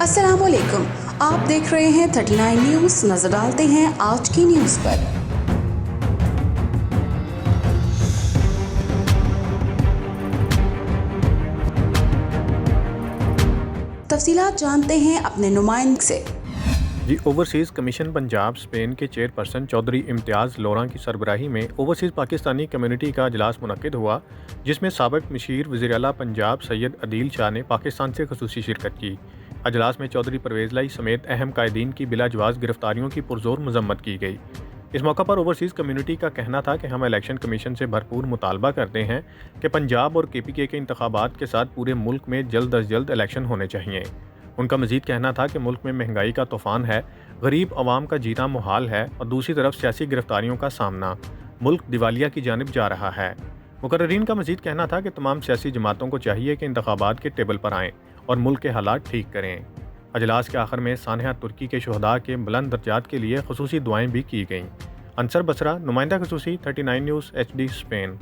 अस्सलाम वालेकुम, आप देख रहे हैं 39 न्यूज़। नजर डालते हैं आज की न्यूज़ पर। तफसीलात जानते हैं अपने नुमाइंदे से। जी ओवरसीज़ कमीशन पंजाब स्पेन के चेयरपर्सन चौधरी इम्तियाज़ लोरा की सरबराही में ओवरसीज़ पाकिस्तानी कम्युनिटी का इजलास मुनक्किद हुआ, जिसमें साबिक़ मशीर वज़ीर आला पंजाब सैयद अदील शाह ने पाकिस्तान से ख़ुसूसी शिरकत की। अजलास में चौधरी परवेज़ लाई समेत अहम कायदीन की बिलाजवाज़ गिरफ्तारियों की पुरज़ोर मज़म्मत की गई। इस मौका पर ओवरसीज़ कम्युनिटी का कहना था कि हम इलेक्शन कमीशन से भरपूर मुतालबा करते हैं कि पंजाब और KPK के इंतखाबात के साथ पूरे मुल्क में जल्द अज जल्द इलेक्शन होने चाहिए। उनका मज़ीद कहना था कि मुल्क में महंगाई का तूफ़ान है, गरीब आवाम का जीना मुहाल है और दूसरी तरफ सियासी गिरफ्तारियों का सामना, मुल्क दिवालिया की जानिब जा रहा है। मुकर्रीन का मज़ीद कहना था कि तमाम सियासी जमातों को चाहिए कि इंतखाबात के टेबल पर आएँ और मुल्क के हालात ठीक करें। अजलास के आखिर में सानहा तुर्की के शुहदा के बुलंद दर्जात के लिए ख़ुसूसी दुआएँ भी की गईं। अंसर बसरा, नुमाइंदा ख़ुसूसी, 39 न्यूज़ HD स्पेन।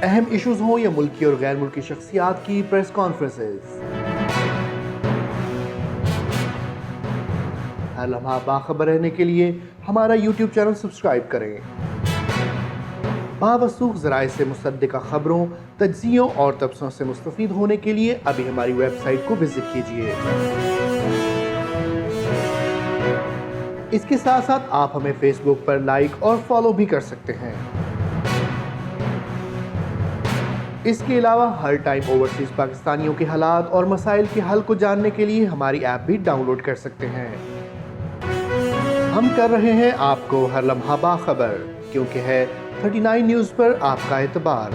अहम इशूज़ हों या मुल्की और गैर मुल्की शख्सियात की प्रेस कॉन्फ्रेंसेस, हर लम्हा बाखबर रहने के लिए हमारा YouTube चैनल सब्सक्राइब करें। बावसूख ज़राए से मुसद्दिक़ा खबरों, तज्ज़ियों और तबसरों से मुस्तफ़ीद होने के लिए अभी हमारी वेबसाइट को विज़िट कीजिए। इसके साथ साथ आप हमें फेसबुक पर लाइक और फॉलो भी कर सकते हैं। इसके अलावा हर टाइम ओवरसीज़ पाकिस्तानियों के हालात और मसाइल के हल को जानने के लिए हमारी ऐप भी डाउनलोड कर सकते हैं। हम कर रहे हैं आपको हर लम्हा बाखबर, क्योंकि है 39 न्यूज़ पर आपका एतबार।